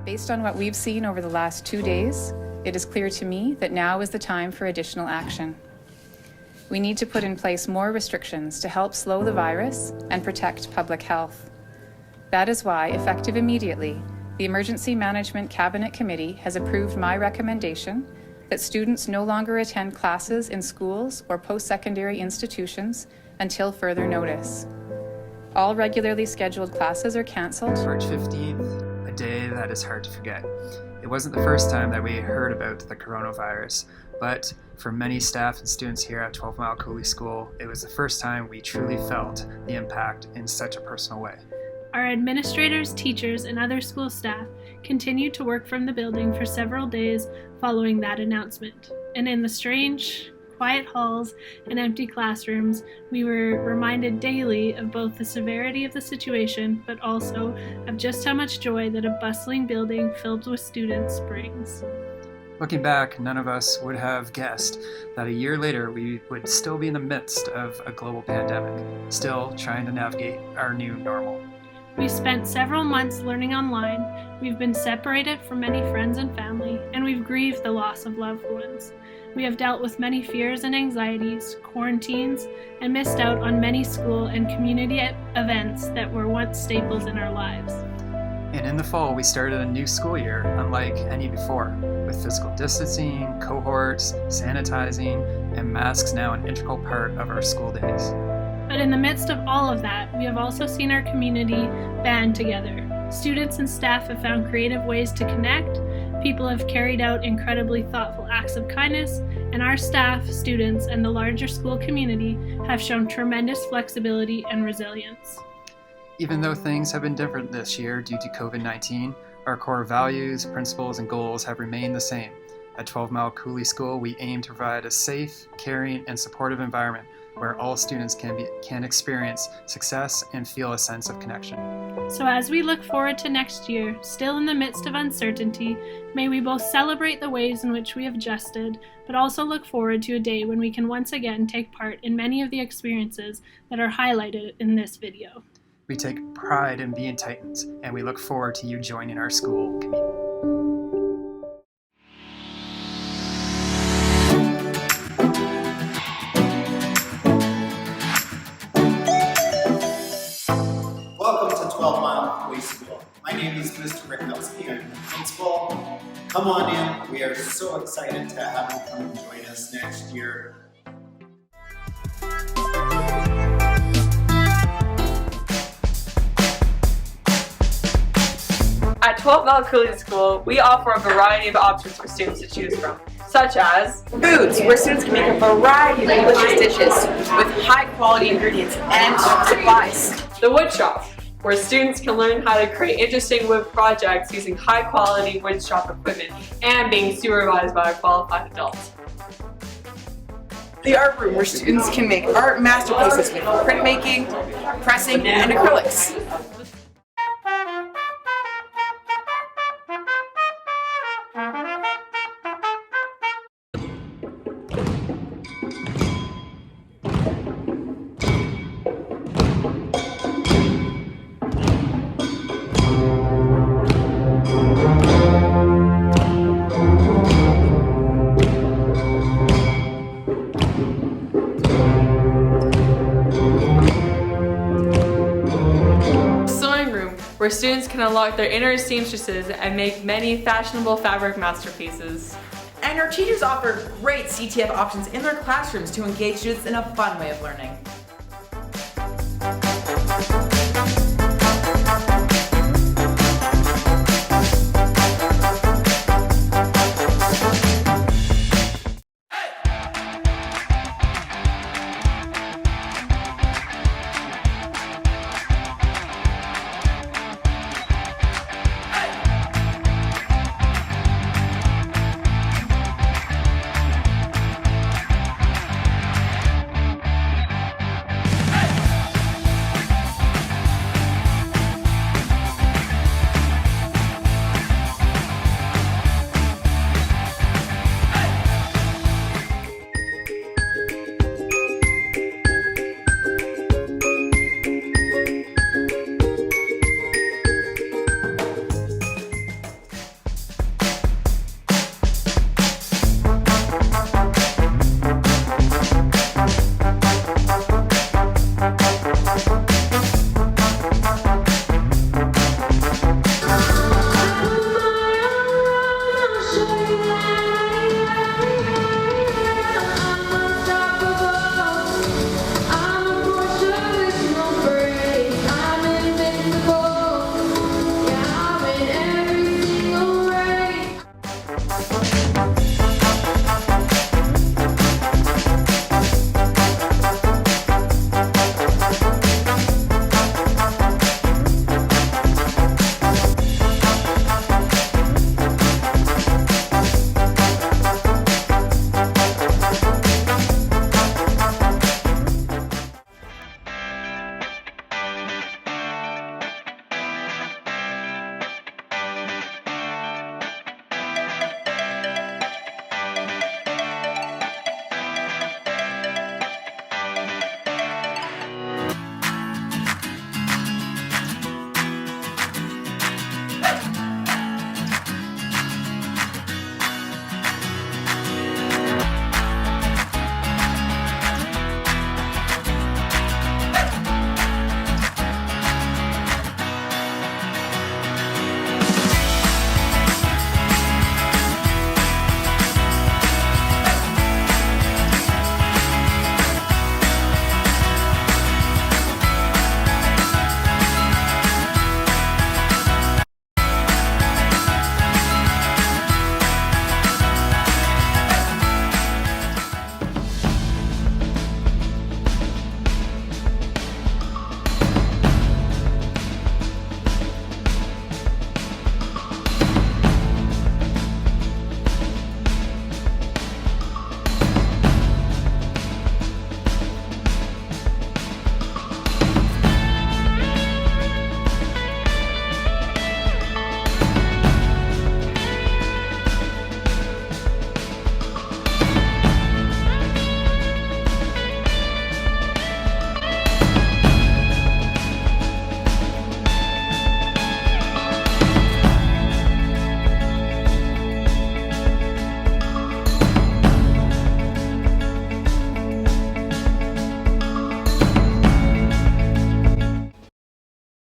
Based on what we've seen over the last 2 days, it is clear to me that now is the time for additional action. We need to put in place more restrictions to help slow the virus and protect public health. That is why, effective immediately, the Emergency Management Cabinet Committee has approved my recommendation that students no longer attend classes in schools or post-secondary institutions until further notice. All regularly scheduled classes are cancelled. March 15th, a day that is hard to forget. It wasn't the first time that we heard about the coronavirus, but for many staff and students here at 12 Mile Coulee School, it was the first time we truly felt the impact in such a personal way. Our administrators, teachers, and other school staff continued to work from the building for several days following that announcement. And in the strange, quiet halls and empty classrooms, we were reminded daily of both the severity of the situation, but also of just how much joy that a bustling building filled with students brings. Looking back, none of us would have guessed that a year later we would still be in the midst of a global pandemic, still trying to navigate our new normal. We spent several months learning online, we've been separated from many friends and family, and we've grieved the loss of loved ones. We have dealt with many fears and anxieties, quarantines, and missed out on many school and community events that were once staples in our lives. And in the fall, we started a new school year unlike any before, with physical distancing, cohorts, sanitizing, and masks now an integral part of our school days. But in the midst of all of that, we have also seen our community band together. Students and staff have found creative ways to connect, people have carried out incredibly thoughtful acts of kindness, and our staff, students, and the larger school community have shown tremendous flexibility and resilience. Even though things have been different this year due to COVID-19, our core values, principles, and goals have remained the same. At 12 Mile Coulee School, we aim to provide a safe, caring, and supportive environment where all students can experience success and feel a sense of connection. So as we look forward to next year, still in the midst of uncertainty, may we both celebrate the ways in which we have adjusted, but also look forward to a day when we can once again take part in many of the experiences that are highlighted in this video. We take pride in being Titans, and we look forward to you joining our school community. Welcome to 12 Mile Coulee School. My name is Mr. Rickowski. I'm the principal. Come on in. We are so excited to have you come and join us next year. At 12 Mile Coulee School, we offer a variety of options for students to choose from, such as foods, where students can make a variety of delicious dishes with high-quality ingredients and supplies. the wood shop, where students can learn how to create interesting wood projects using high-quality wood shop equipment and being supervised by a qualified adult. The art room, where students can make art masterpieces with printmaking, pressing, and acrylics. Where students can unlock their inner seamstresses and make many fashionable fabric masterpieces. And our teachers offer great CTF options in their classrooms to engage students in a fun way of learning.